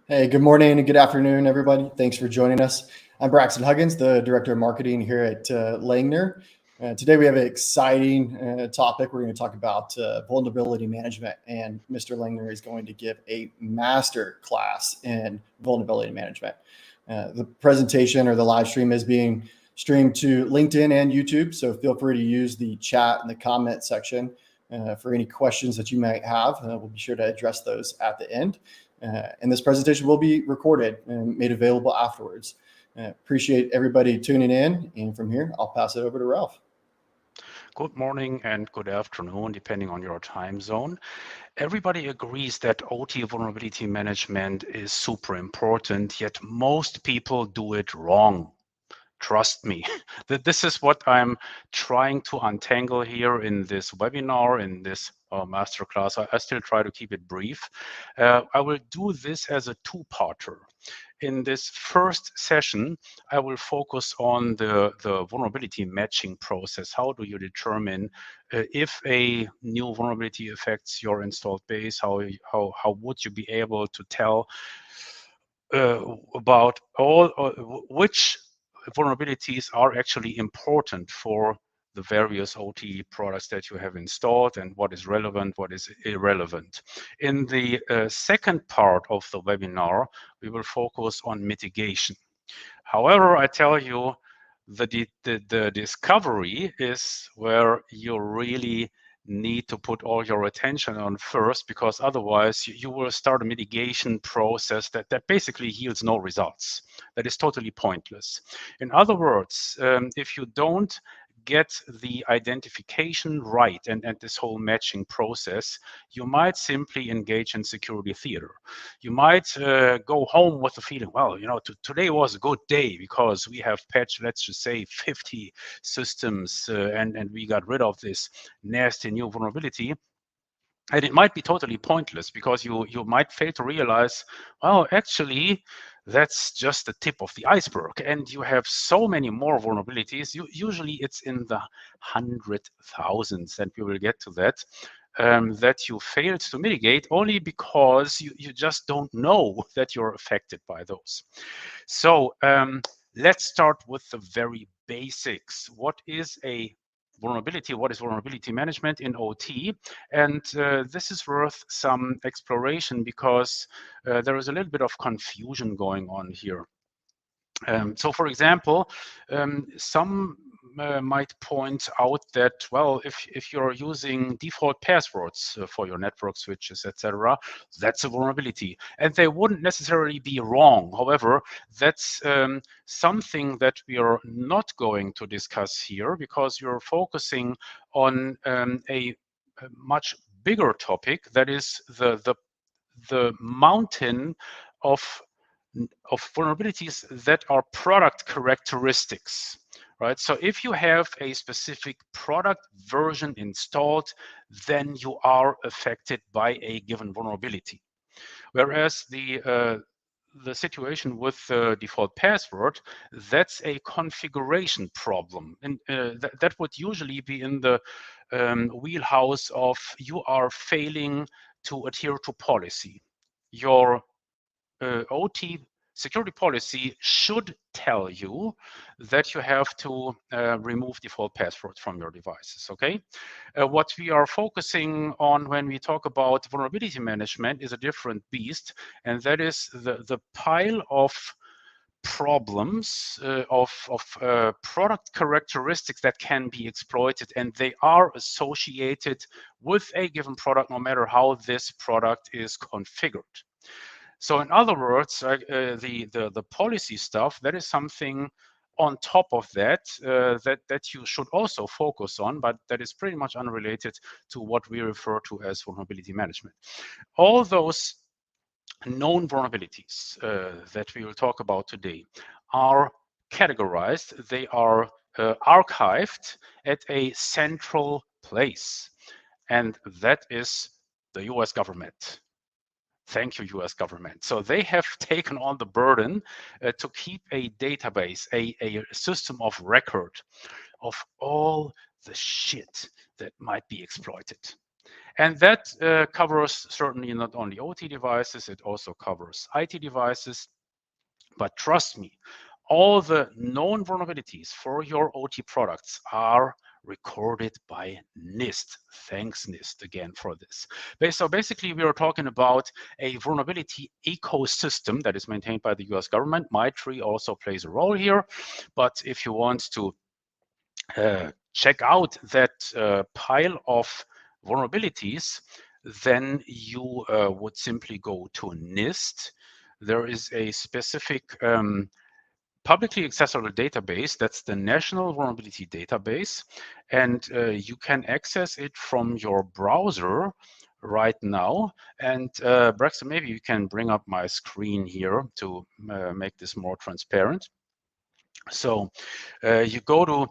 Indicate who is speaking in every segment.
Speaker 1: Hey, good morning and good afternoon, everybody. Thanks for joining us. I'm Braxton Huggins, the Director of Marketing here at Langner. Today we have an exciting topic. We're going to talk about vulnerability management, and Mr. Langner is going to give a master class in vulnerability management. The presentation or the live stream is being streamed to LinkedIn and YouTube, so feel free to use the chat and the comment section for any questions that you might have. We'll be sure to address those at the end. And this presentation will be recorded and made available afterwards. Appreciate everybody tuning in. And from here, I'll pass it over to Ralph.
Speaker 2: Good morning and good afternoon, depending on your time zone. Everybody agrees that OT vulnerability management is super important, yet most people do it wrong. Trust me, that this is what I'm trying to untangle here in this webinar, in this masterclass. I still try to keep it brief. I will do this as a two-parter. In this first session, I will focus on the vulnerability matching process. How do you determine if a new vulnerability affects your installed base? How would you be able to tell about which vulnerabilities are actually important for the various OT products that you have installed, and what is relevant, what is irrelevant. In the second part of the webinar, we will focus on mitigation. However, I tell you, the discovery is where you really need to put all your attention on first, because otherwise you will start a mitigation process that basically yields no results. That is totally pointless. In other words, if you don't get the identification right and this whole matching process, you might simply engage in security theater. You might go home with the feeling, well, you know, today was a good day because we have patched, let's just say, 50 systems and we got rid of this nasty new vulnerability. And it might be totally pointless, because you might fail to realize, well, actually, that's just the tip of the iceberg. And you have so many more vulnerabilities. Usually it's in the 100,000s, and we will get to that, that you failed to mitigate only because you just don't know that you're affected by those. So let's start with the very basics. What is a vulnerability? What is vulnerability management in OT? And this is worth some exploration, because there is a little bit of confusion going on here. So for example, some might point out that, well, if you're using default passwords for your network switches, etc., that's a vulnerability. And they wouldn't necessarily be wrong. However, that's something that we are not going to discuss here, because you're focusing on a much bigger topic, that is the mountain of vulnerabilities that are product characteristics, right? So if you have a specific product version installed, then you are affected by a given vulnerability. Whereas the situation with the default password, that's a configuration problem. And that would usually be in the wheelhouse of you are failing to adhere to policy. Your OT security policy should tell you that you have to remove default passwords from your devices, okay? What we are focusing on when we talk about vulnerability management is a different beast, and that is the pile of problems of product characteristics that can be exploited, and they are associated with a given product, no matter how this product is configured. So in other words, the policy stuff, that is something on top of that, that you should also focus on, but that is pretty much unrelated to what we refer to as vulnerability management. All those known vulnerabilities that we will talk about today are categorized, they are archived at a central place, and that is the US government. Thank you, US government. So they have taken on the burden to keep a database, a system of record of all the shit that might be exploited. And that covers certainly not only OT devices, it also covers IT devices. But trust me, all the known vulnerabilities for your OT products are recorded by NIST. Thanks, NIST, again for this. So basically, we are talking about a vulnerability ecosystem that is maintained by the US government. MITRE also plays a role here. But if you want to check out that pile of vulnerabilities, then you would simply go to NIST. There is a specific publicly accessible database, that's the National Vulnerability Database, and you can access it from your browser right now. And Braxton, maybe you can bring up my screen here to make this more transparent. So you go to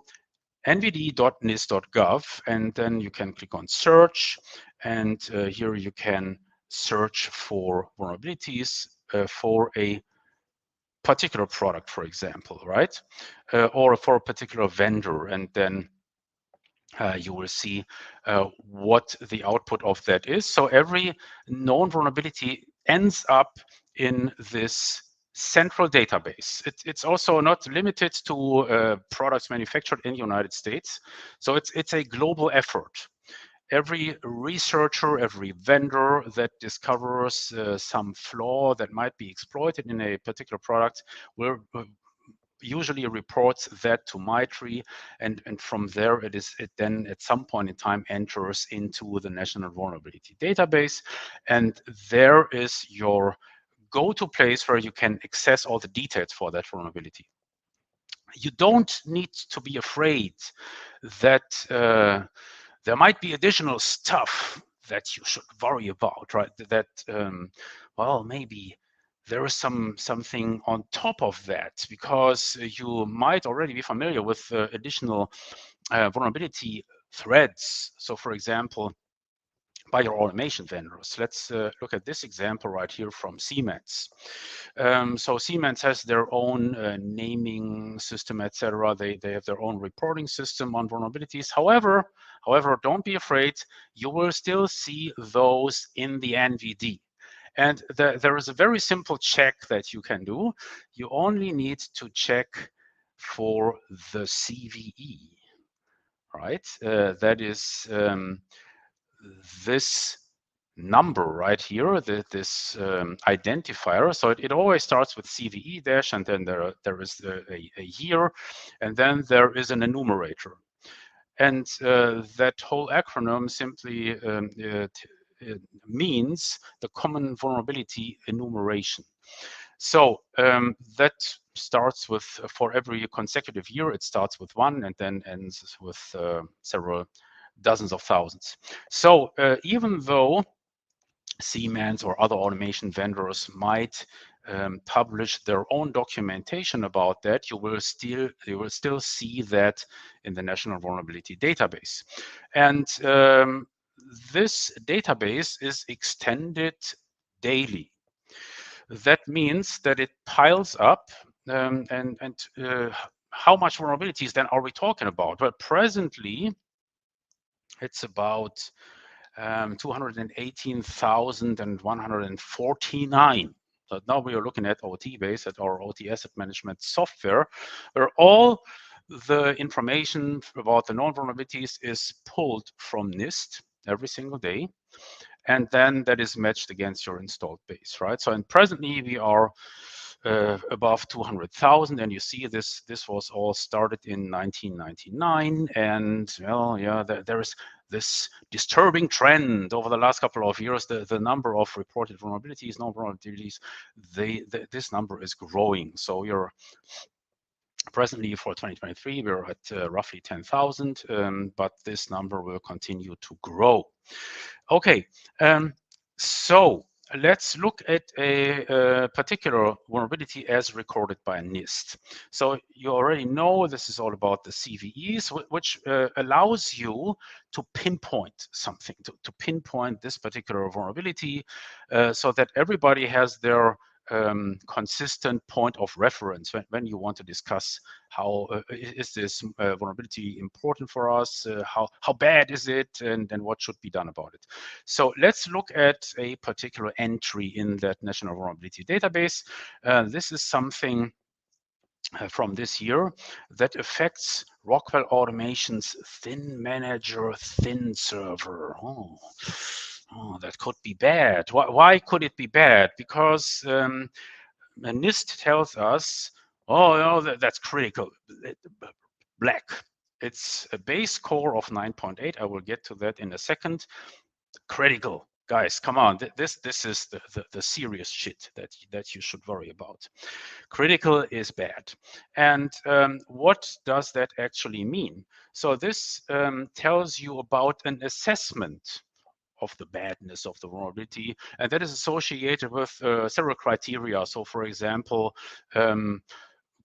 Speaker 2: nvd.nist.gov, and then you can click on search, and here you can search for vulnerabilities for a particular product, for example, right? Or for a particular vendor, and then you will see what the output of that is. So every known vulnerability ends up in this central database. It's also not limited to products manufactured in the United States. So it's a global effort. Every researcher, every vendor that discovers some flaw that might be exploited in a particular product will usually reports that to MITRE, and from there it then at some point in time enters into the National Vulnerability Database, and there is your go-to place where you can access all the details for that vulnerability. You don't need to be afraid that there might be additional stuff that you should worry about, right? That, well, maybe there is something on top of that, because you might already be familiar with additional vulnerability threads. So for example, by your automation vendors. Let's look at this example right here from Siemens. So Siemens has their own naming system, etc. They have their own reporting system on vulnerabilities. However, don't be afraid. You will still see those in the NVD. And there is a very simple check that you can do. You only need to check for the CVE, right? That is this number right here, this identifier. So it always starts with CVE dash, and then there is a year, and then there is an enumerator. And that whole acronym simply it means the common vulnerability enumeration. So that starts with, for every consecutive year, it starts with 1 and then ends with several dozens of thousands. So even though Siemens or other automation vendors might publish their own documentation about that, you will still see that in the National Vulnerability Database. And this database is extended daily. That means that it piles up, and how much vulnerabilities then are we talking about? Well, presently it's about 218,149. So now we are looking at OT base, at our OT asset management software, where all the information about the known vulnerabilities is pulled from NIST every single day. And then that is matched against your installed base, right? So and presently we are above 200,000, and you see this was all started in 1999, and well, yeah, there is this disturbing trend over the last couple of years. The number of reported vulnerabilities, known vulnerabilities, this number is growing. So you're presently for 2023, we're at roughly 10,000, but this number will continue to grow. Okay, so let's look at a particular vulnerability as recorded by NIST. So you already know this is all about the CVEs, which allows you to pinpoint something, to pinpoint this particular vulnerability, so that everybody has their consistent point of reference when you want to discuss how is this vulnerability important for us, how bad is it, and what should be done about it. So let's look at a particular entry in that national vulnerability database. This is something from this year that affects Rockwell Automation's Thin Manager Thin Server. Oh, that could be bad. Why could it be bad? Because NIST tells us, oh, no, that's critical. Black. It's a base score of 9.8. I will get to that in a second. Critical. Guys, come on. This is the serious shit that you should worry about. Critical is bad. And what does that actually mean? So this tells you about an assessment of the badness of the vulnerability, and that is associated with several criteria. So for example,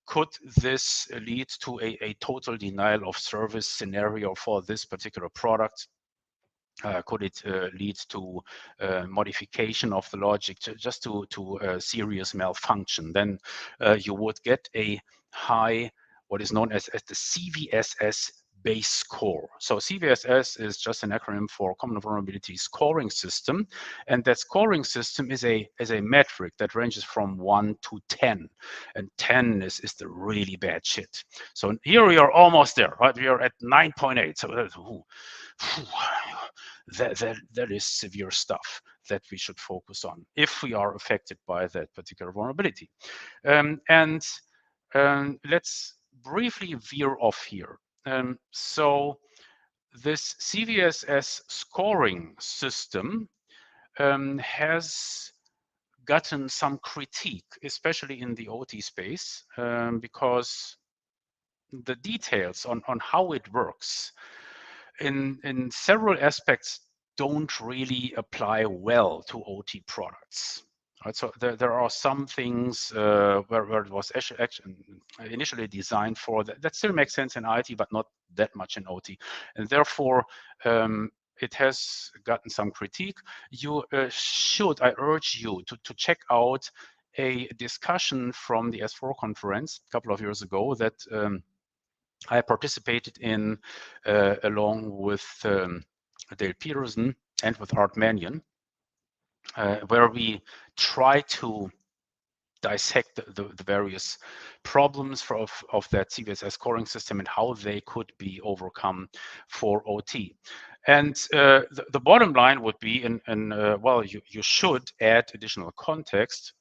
Speaker 2: could this lead to a total denial of service scenario for this particular product? Could it lead to modification of the logic just to serious malfunction? Then you would get a high, what is known as the CVSS base score. So CVSS is just an acronym for Common Vulnerability Scoring System, and that scoring system is a metric that ranges from 1 to 10, and 10 is the really bad shit. So here we are almost there, right? We are at 9.8. So that is severe stuff that we should focus on if we are affected by that particular vulnerability. Let's briefly veer off here. So this CVSS scoring system has gotten some critique, especially in the OT space, because the details on how it works in several aspects don't really apply well to OT products. Right, so there are some things where it was actually initially designed for that still makes sense in IT, but not that much in OT, and therefore it has gotten some critique. You I urge you to check out a discussion from the S4 conference a couple of years ago that I participated in along with Dale Peterson and with Art Mannion, where we try to dissect the various problems of that CVSS scoring system and how they could be overcome for OT. And the bottom line would be, well, you should add additional context,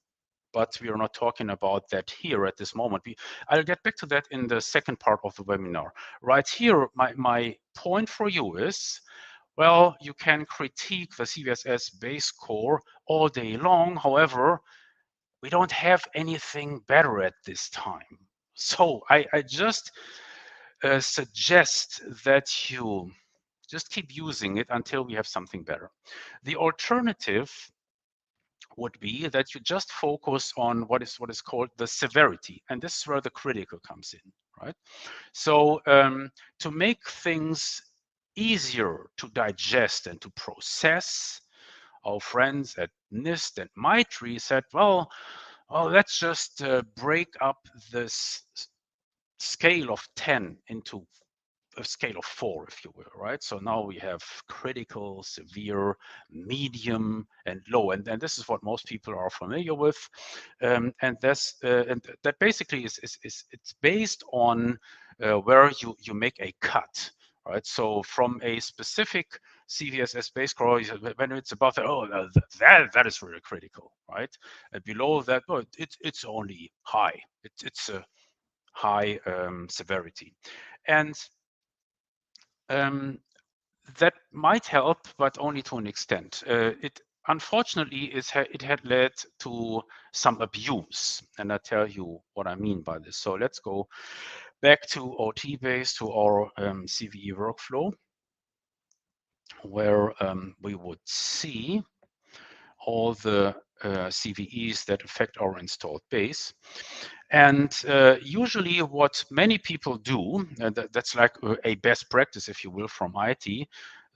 Speaker 2: but we are not talking about that here at this moment. I'll get back to that in the second part of the webinar. Right here, my point for you is, well, you can critique the CVSS base score all day long. However, we don't have anything better at this time. So I just suggest that you just keep using it until we have something better. The alternative would be that you just focus on what is called the severity, and this is where the critical comes in, right? So to make things easier to digest and to process, our friends at NIST and MITRE said, well, let's just break up this scale of 10 into a scale of 4, if you will, right? So now we have critical, severe, medium, and low, and this is what most people are familiar with, and that basically is it's based on where you make a cut, right? So from a specific CVSS base score, when it's above that, oh, that is really critical, right? And below that, oh, it's only high. It's a high severity, and that might help, but only to an extent. It unfortunately it had led to some abuse, and I'll tell you what I mean by this. So let's go back to OT base, to our CVE workflow, where we would see all the CVEs that affect our installed base. And usually what many people do, that's like a best practice, if you will, from IT,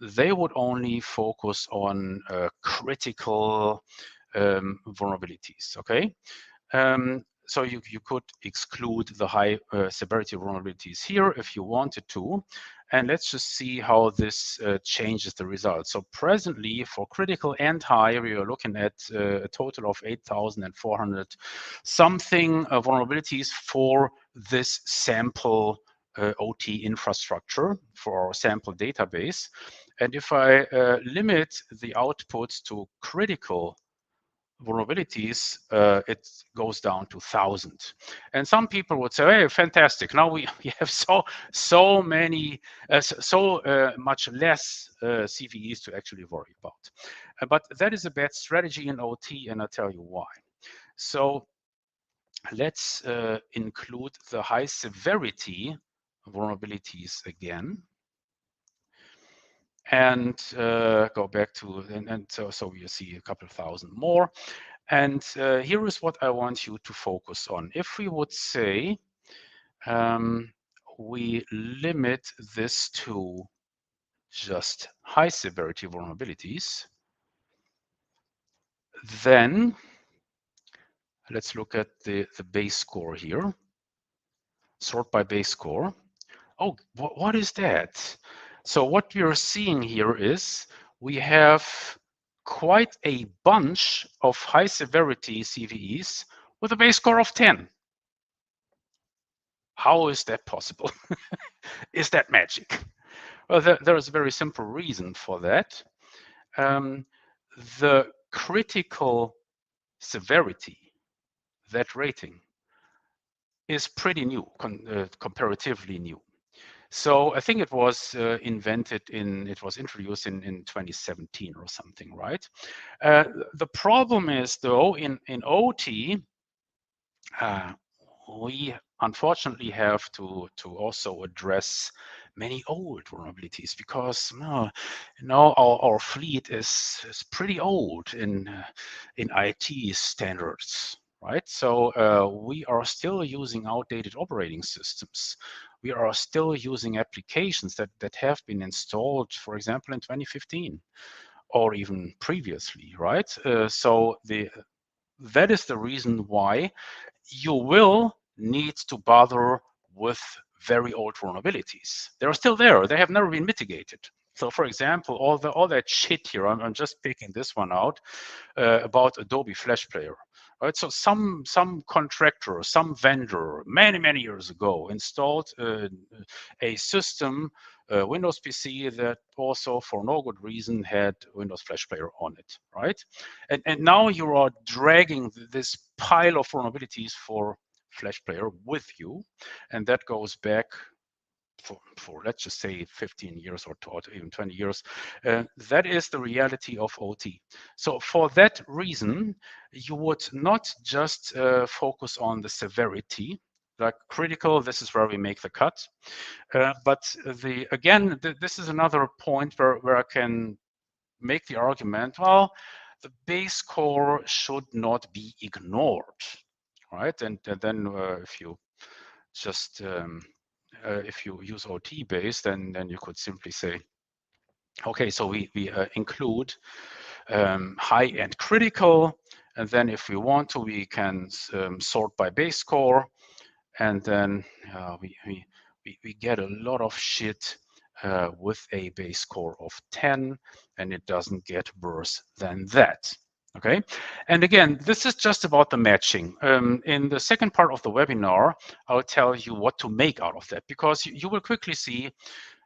Speaker 2: they would only focus on critical vulnerabilities, okay? So you could exclude the high severity vulnerabilities here if you wanted to. And let's just see how this changes the results. So presently, for critical and high, we are looking at a total of 8,400 something vulnerabilities for this sample OT infrastructure, for our sample database. And if I limit the outputs to critical vulnerabilities, it goes down to 1,000. And some people would say, hey, fantastic. Now we have so many, much less CVEs to actually worry about. But that is a bad strategy in OT, and I'll tell you why. So let's include the high severity vulnerabilities again. And go back to, and so you see a couple thousand more. And here is what I want you to focus on. If we would say we limit this to just high severity vulnerabilities, then let's look at the base score here. Sort by base score. Oh, what is that? So what we are seeing here is we have quite a bunch of high severity CVEs with a base score of 10. How is that possible? Is that magic? Well, there is a very simple reason for that. The critical severity, that rating, is pretty new, comparatively new. So I think it was introduced in 2017 or something, right? The problem is, though, in OT, we unfortunately have to also address many old vulnerabilities because our fleet is pretty old in IT standards, right? So we are still using outdated operating systems. We are still using applications that have been installed, for example, in 2015 or even previously, right? So that is the reason why you will need to bother with very old vulnerabilities. They're still there. They have never been mitigated. So, for example, all that shit here, I'm just picking this one out about Adobe Flash Player. Right, so some contractor, some vendor, many years ago, installed a system, Windows PC, that also, for no good reason, had Windows Flash Player on it. Right, and now you are dragging this pile of vulnerabilities for Flash Player with you, and that goes back for let's just say 15 years or even 20 years. That is the reality of OT. So for that reason, you would not just focus on the severity, like critical, this is where we make the cut. But this is another point where I can make the argument, well, the base score should not be ignored, right? And then if you just if you use OT base, then you could simply say, okay, so we include high and critical, and then if we want to, we can sort by base score, and then we get a lot of shit with a base score of 10, and it doesn't get worse than that. Okay, and again, this is just about the matching. In the second part of the webinar, I'll tell you what to make out of that, because you will quickly see,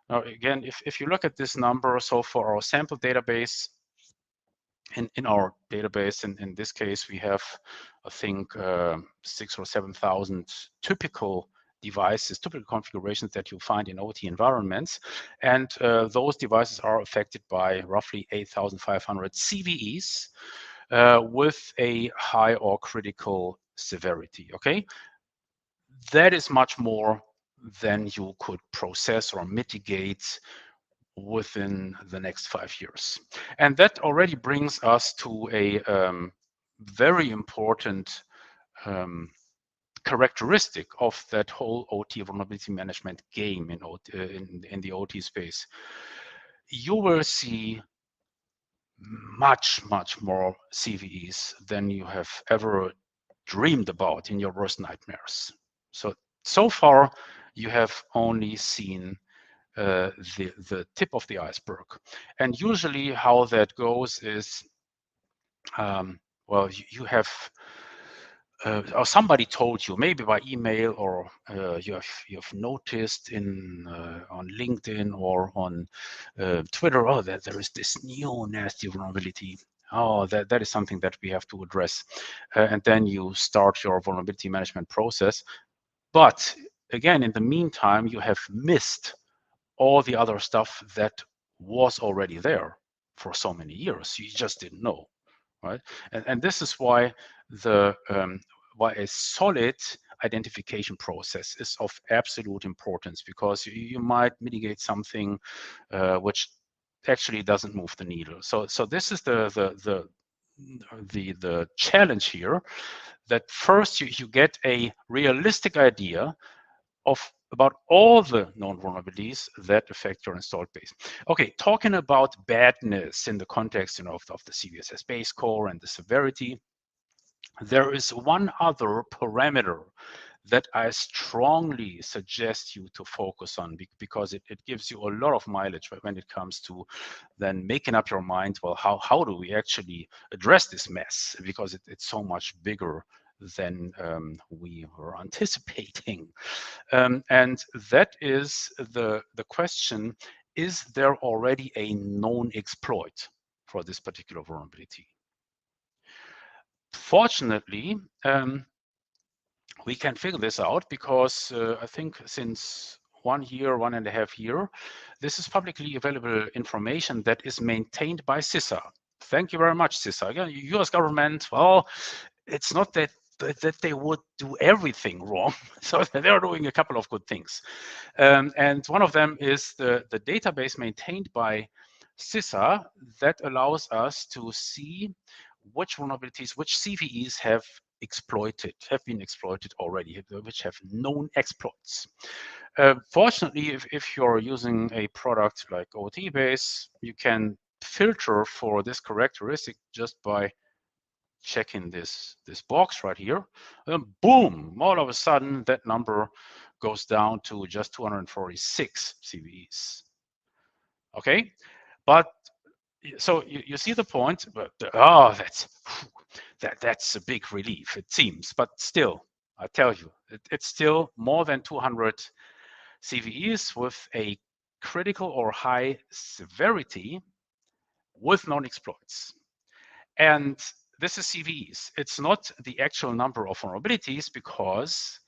Speaker 2: again, if you look at this number, so for our sample database, in our database, in this case, we have, I think, 6,000 or 7,000 typical devices, typical configurations that you find in OT environments. And those devices are affected by roughly 8,500 CVEs with a high or critical severity, okay? That is much more than you could process or mitigate within the next 5 years. And that already brings us to a very important characteristic of that whole OT vulnerability management game in the OT space. You will see much more CVEs than you have ever dreamed about in your worst nightmares. So far, you have only seen the tip of the iceberg. And usually how that goes is, well, you have, or somebody told you, maybe by email, or you have noticed on LinkedIn or on Twitter, oh, that there is this new nasty vulnerability. Oh, that is something that we have to address. And then you start your vulnerability management process. But again, in the meantime, you have missed all the other stuff that was already there for so many years. You just didn't know, right? And this is why why a solid identification process is of absolute importance, because you might mitigate something which actually doesn't move the needle. So this is the challenge here, that first you get a realistic idea of about all the known vulnerabilities that affect your installed base. Okay, talking about badness in the context, of the CVSS base core and the severity, there is one other parameter that I strongly suggest you to focus on, because it gives you a lot of mileage when it comes to then making up your mind, well, how do we actually address this mess? Because it's so much bigger than we were anticipating. And that is the question, is there already a known exploit for this particular vulnerability? Fortunately, we can figure this out because I think since 1.5 years, this is publicly available information that is maintained by CISA. Thank you very much, CISA. Again, US government, well, it's not that they would do everything wrong. So they're doing a couple of good things. And one of them is the database maintained by CISA that allows us to see which vulnerabilities, which CVEs have been exploited already, which have known exploits. Fortunately, if you're using a product like OT-base, you can filter for this characteristic just by checking this box right here. And boom, all of a sudden that number goes down to just 246 CVEs. Okay, but so you see the point, but that's a big relief, it seems. But still, I tell you, it's still more than 200 CVEs with a critical or high severity with known exploits. And this is CVEs. It's not the actual number of vulnerabilities, because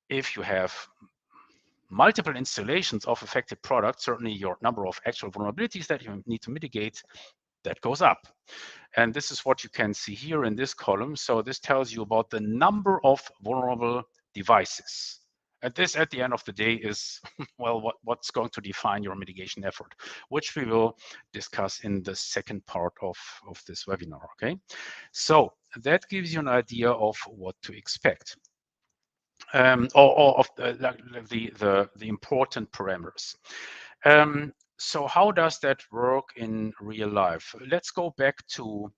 Speaker 2: if you have multiple installations of affected products, certainly your number of actual vulnerabilities that you need to mitigate, that goes up. And this is what you can see here in this column. So this tells you about the number of vulnerable devices. And this, at the end of the day, is, well, what's going to define your mitigation effort, which we will discuss in the second part of this webinar, okay? So that gives you an idea of what to expect. Or of the important parameters. So how does that work in real life? Let's go back to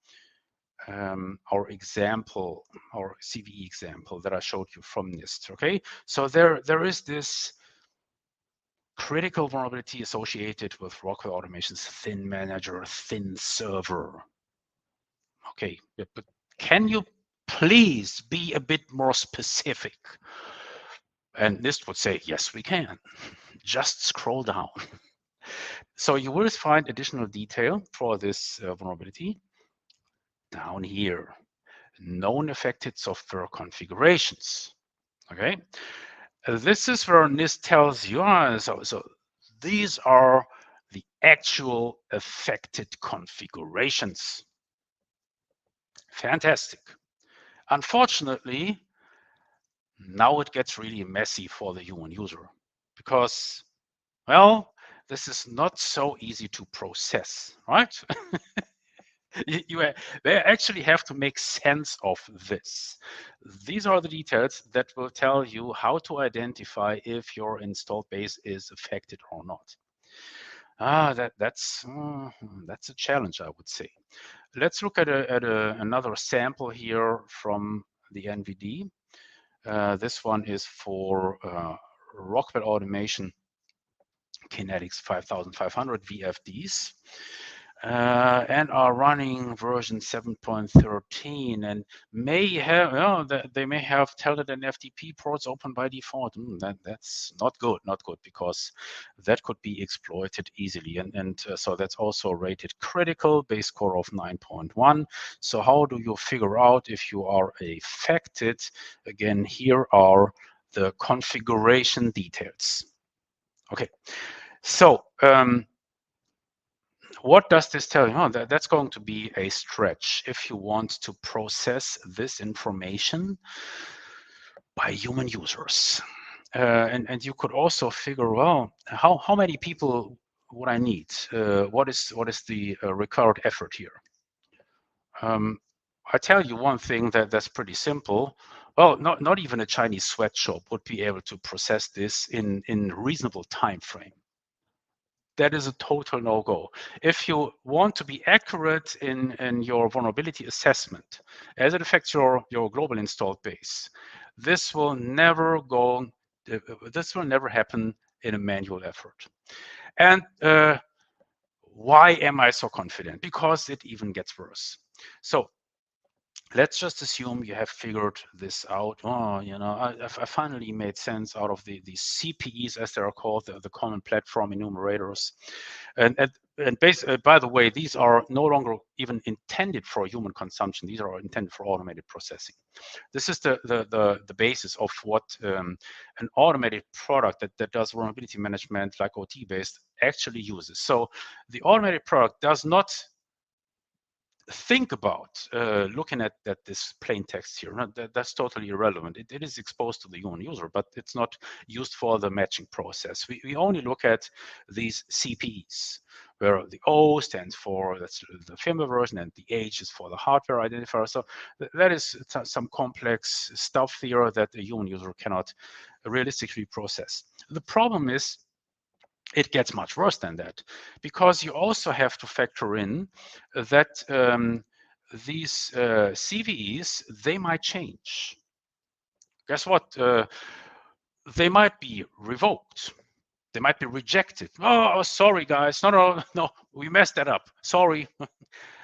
Speaker 2: our example, our CVE example that I showed you from NIST. Okay, so there is this critical vulnerability associated with Rockwell Automation's thin manager, thin server. Okay, but can you please be a bit more specific? And NIST would say, yes, we can. Just scroll down. So you will find additional detail for this vulnerability down here. Known affected software configurations. Okay, this is where NIST tells you, so these are the actual affected configurations. Fantastic. Unfortunately, now it gets really messy for the human user, because, well, this is not so easy to process, right? They actually have to make sense of this. These are the details that will tell you how to identify if your installed base is affected or not. That's a challenge, I would say. Let's look at another sample here from the NVD. This one is for Rockwell Automation Kinetics 5500 VFDs. And are running version 7.13 and may have, they may have Telnet and FTP ports open by default. That's not good, because that could be exploited easily. And so that's also rated critical, base score of 9.1. So how do you figure out if you are affected? Again, here are the configuration details. Okay, so what does this tell you? Oh, that's going to be a stretch if you want to process this information by human users. And you could also figure, well, how many people would I need? What is the required effort here? I tell you one thing that's pretty simple. Well, not even a Chinese sweatshop would be able to process this in reasonable time frame. That is a total no-go. If you want to be accurate in your vulnerability assessment as it affects your global installed base, this will never happen in a manual effort. And why am I so confident? Because it even gets worse. So let's just assume you have figured this out. Oh, I finally made sense out of the CPEs, as they are called, the common platform enumerators. And by the way, these are no longer even intended for human consumption. These are intended for automated processing. This is the basis of what an automated product that does vulnerability management, like OT-based, actually uses. So the automated product does not think about looking at this plain text here. That's totally irrelevant. It is exposed to the human user, but it's not used for the matching process. We only look at these CPEs, where the O stands for that's the firmware version, and the H is for the hardware identifier. So that is some complex stuff here that a human user cannot realistically process. The problem is, it gets much worse than that, because you also have to factor in that these CVEs, they might change. Guess what? They might be revoked. They might be rejected. Oh, sorry, guys. No, we messed that up. Sorry.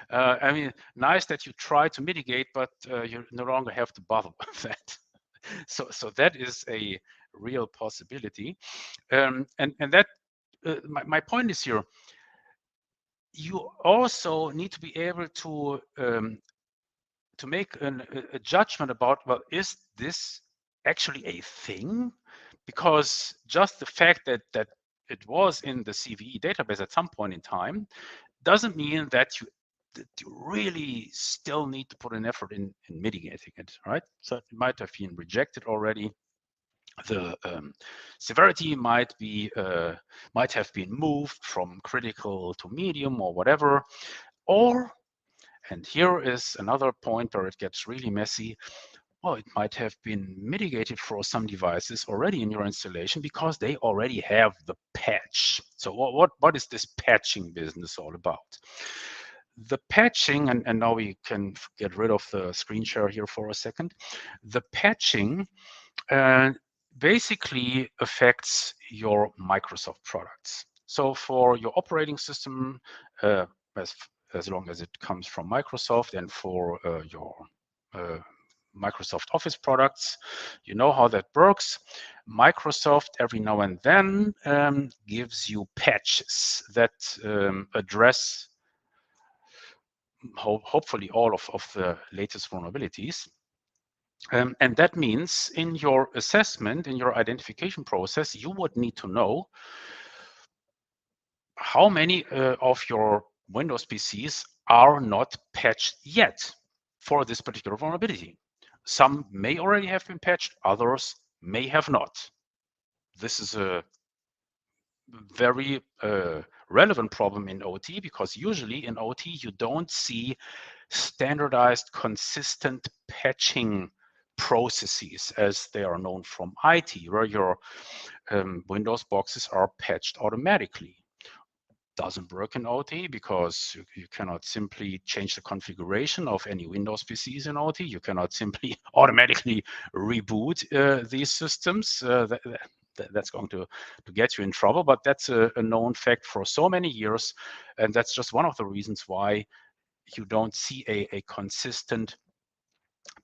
Speaker 2: I mean, nice that you try to mitigate, but you no longer have to bother with that. So that is a real possibility. And that my point is here, you also need to be able to make a judgment about, well, is this actually a thing? Because just the fact that it was in the CVE database at some point in time doesn't mean that you really still need to put an effort in mitigating it, right? So it might have been rejected already. The severity might have been moved from critical to medium or whatever, or, and here is another point where it gets really messy, well, it might have been mitigated for some devices already in your installation because they already have the patch. So what is this patching business all about? The patching, and now we can get rid of the screen share here for a second. The patching basically affects your Microsoft products. So for your operating system, as long as it comes from Microsoft, and for your Microsoft Office products, you know how that works. Microsoft every now and then gives you patches that address hopefully all of the latest vulnerabilities. And that means in your assessment, in your identification process, you would need to know how many of your Windows PCs are not patched yet for this particular vulnerability. Some may already have been patched, others may have not. This is a very relevant problem in OT, because usually in OT you don't see standardized, consistent patching processes as they are known from IT, where your Windows boxes are patched automatically. doesn't work in OT because you cannot simply change the configuration of any Windows PCs in OT. You cannot simply automatically reboot these systems. That's going to get you in trouble, but that's a known fact for so many years. And that's just one of the reasons why you don't see a consistent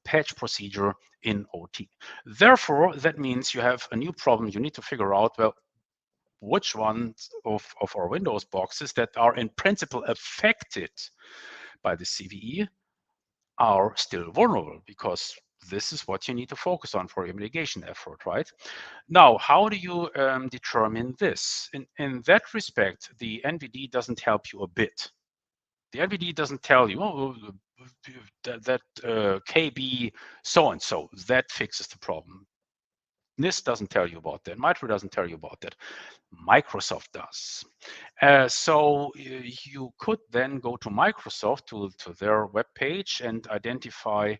Speaker 2: patch procedure in OT. Therefore, that means you have a new problem. You need to figure out, well, which ones of our Windows boxes that are in principle affected by the CVE are still vulnerable, because this is what you need to focus on for your mitigation effort, right? Now, how do you determine this? In that respect, the NVD doesn't help you a bit. The NVD doesn't tell you, oh, that KB so-and-so, that fixes the problem. NIST doesn't tell you about that. Micro doesn't tell you about that. Microsoft does. So you could then go to Microsoft, to their webpage, and identify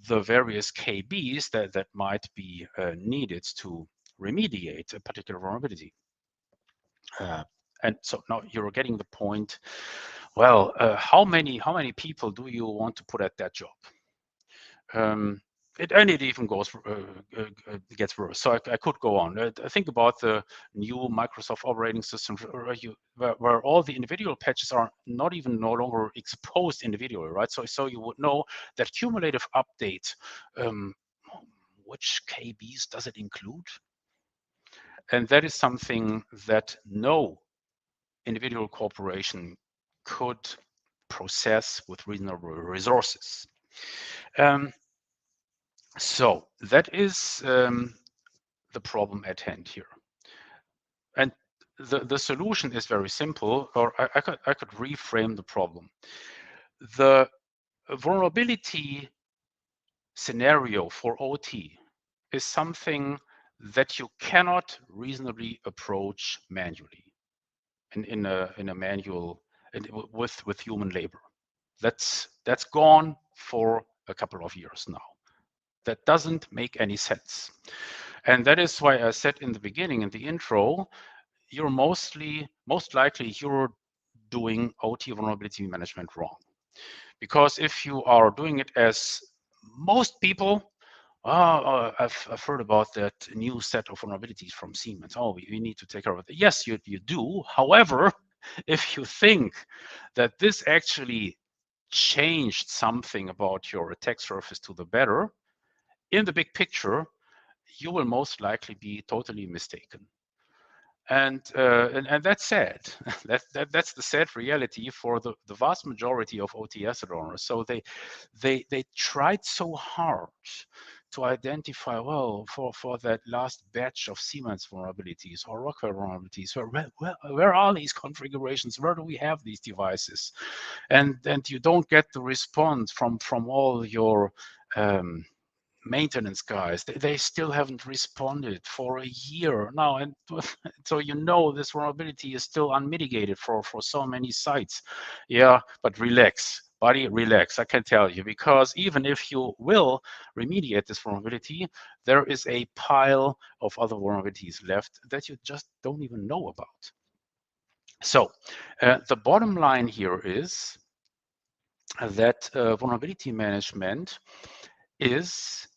Speaker 2: the various KBs that might be needed to remediate a particular vulnerability. And so now you're getting the point. Well, how many people do you want to put at that job? It even goes gets worse. So I could go on. Think about the new Microsoft operating system where all the individual patches are no longer exposed individually, right? So you would know that cumulative update, which KBs does it include? And that is something that no individual corporation could process with reasonable resources. So that is the problem at hand here. And the solution is very simple, or I could reframe the problem. The vulnerability scenario for OT is something that you cannot reasonably approach manually in a manual with human labor. That's gone for a couple of years now. That doesn't make any sense. And that is why I said in the beginning, in the intro, you're most likely you're doing OT vulnerability management wrong. Because if you are doing it as most people, I've heard about that new set of vulnerabilities from Siemens. Oh, we need to take care of it. Yes, you do. However, if you think that this actually changed something about your attack surface to the better, in the big picture, you will most likely be totally mistaken. And that's sad. That's the sad reality for the vast majority of OT asset owners. So they tried so hard to identify, well, for that last batch of Siemens vulnerabilities or Rockwell vulnerabilities, where are these configurations? Where do we have these devices? And you don't get the response from all your maintenance guys. They still haven't responded for a year now, and so this vulnerability is still unmitigated for so many sites. Yeah, but relax, buddy, relax. I can tell you, because even if you will remediate this vulnerability, there is a pile of other vulnerabilities left that you just don't even know about. So the bottom line here is that vulnerability management is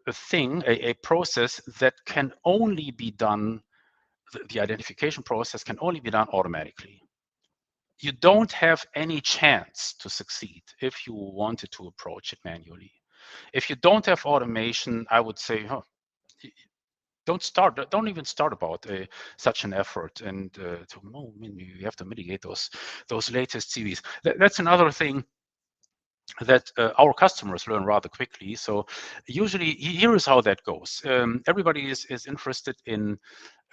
Speaker 2: a thing, a process that can only be done, the identification process can only be done automatically. You don't have any chance to succeed if you wanted to approach it manually. If you don't have automation, I would say, don't even start about such an effort. And you have to mitigate those latest CVs. That's another thing that our customers learn rather quickly. So usually, here is how that goes. Everybody is interested in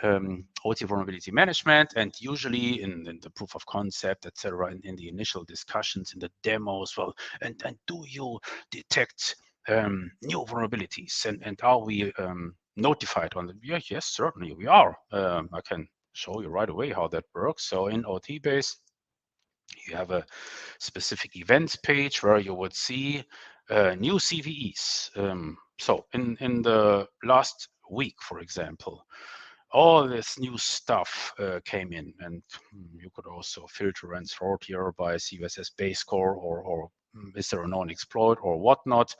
Speaker 2: OT vulnerability management, and usually in the proof of concept, etc., in the initial discussions, in the demos, well, and do you detect new vulnerabilities, and are we notified on them? Yeah, yes, certainly we are. I can show you right away how that works. So in OT base, you have a specific events page where you would see new CVEs. So in the last week, for example, all this new stuff came in, and you could also filter and sort here by CVSS base score or is there a known exploit or whatnot.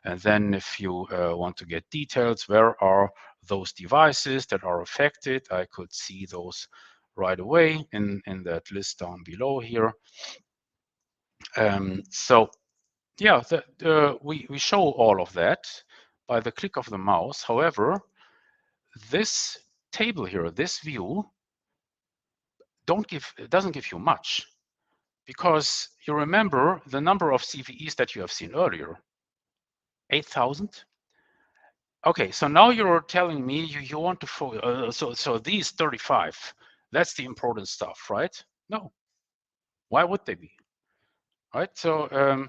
Speaker 2: And then if you want to get details, where are those devices that are affected? I could see those right away in that list down below here. So yeah, we show all of that by the click of the mouse. However, this table here, this view, doesn't give you much, because you remember the number of CVEs that you have seen earlier, 8,000. Okay, so now you're telling me you want to so these 35, that's the important stuff, right? No. Why would they be? Right? So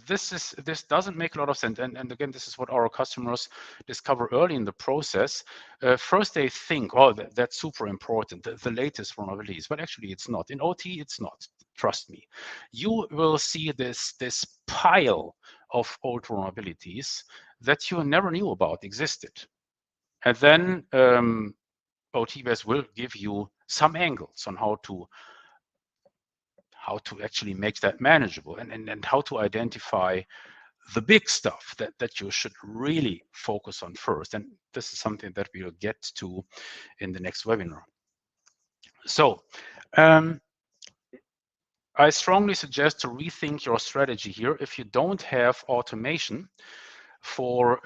Speaker 2: this doesn't make a lot of sense. And again, this is what our customers discover early in the process. First, they think, oh, that's super important, the latest vulnerabilities, but actually it's not. In OT, it's not. Trust me. You will see this pile of old vulnerabilities that you never knew about existed. And then OT-based will give you some angles on how to actually make that manageable, and how to identify the big stuff that you should really focus on first. And this is something that we'll get to in the next webinar. So I strongly suggest to rethink your strategy here. If you don't have automation for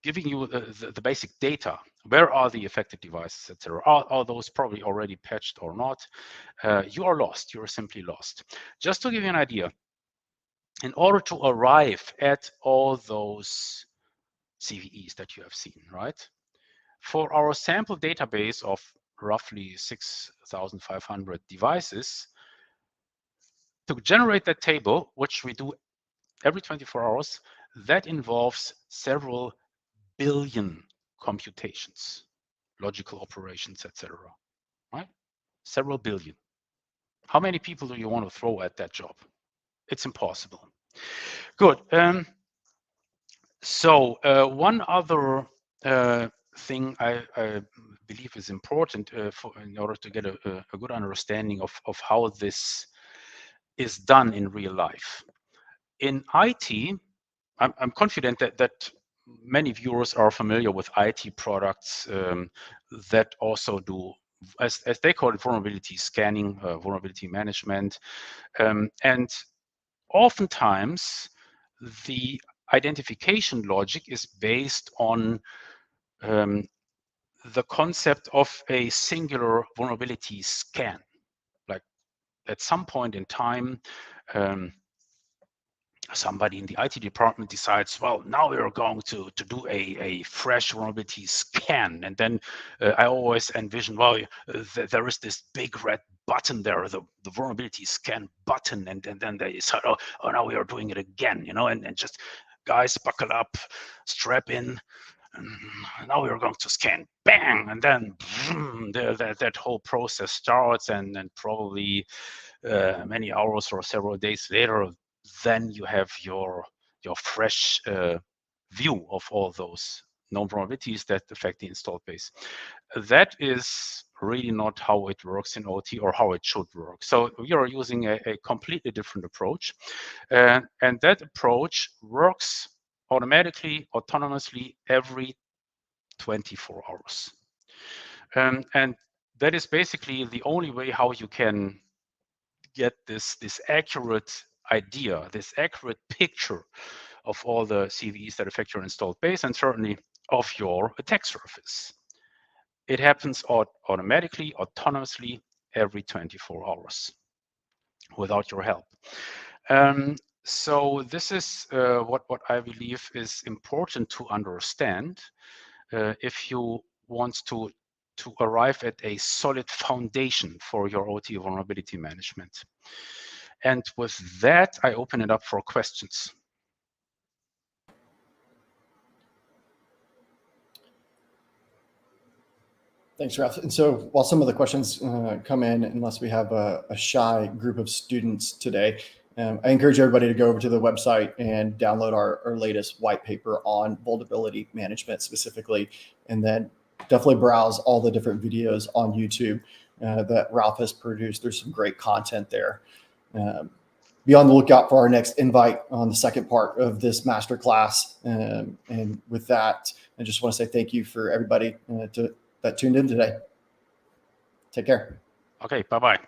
Speaker 2: giving you the basic data, where are the affected devices, etc. Are those probably already patched or not? You are lost. You are simply lost. Just to give you an idea, in order to arrive at all those CVEs that you have seen, right? For our sample database of roughly 6,500 devices, to generate that table, which we do every 24 hours, that involves several billion computations, logical operations, etc. Right? Several billion. How many people do you want to throw at that job? It's impossible. Good. So one other thing I believe is important in order to get a good understanding of how this is done in real life. In IT, I'm confident that many viewers are familiar with IT products that also do, as they call it, vulnerability scanning, vulnerability management. And oftentimes, the identification logic is based on the concept of a singular vulnerability scan. Like at some point in time, somebody in the IT department decides, well, now we're going to do a fresh vulnerability scan. And then I always envision, well, there is this big red button there, the vulnerability scan button. And then they said, oh, now we are doing it again, and just guys, buckle up, strap in. And now we're going to scan, bang, and then that whole process starts, and probably many hours or several days later, then you have your fresh view of all those known vulnerabilities that affect the installed base. That is really not how it works in OT, or how it should work. So we are using a completely different approach, and that approach works automatically, autonomously every 24 hours. And that is basically the only way how you can get this accurate idea, this accurate picture of all the CVEs that affect your installed base, and certainly of your attack surface. It happens automatically, autonomously, every 24 hours without your help. So this is what I believe is important to understand if you want to arrive at a solid foundation for your OT vulnerability management. And with that, I open it up for questions.
Speaker 1: Thanks, Ralph. And so while some of the questions come in, unless we have a shy group of students today, I encourage everybody to go over to the website and download our latest white paper on vulnerability management specifically, and then definitely browse all the different videos on YouTube that Ralph has produced. There's some great content there. Be on the lookout for our next invite on the second part of this masterclass. And with that, I just want to say thank you for everybody that tuned in today. Take care.
Speaker 2: Okay, bye-bye.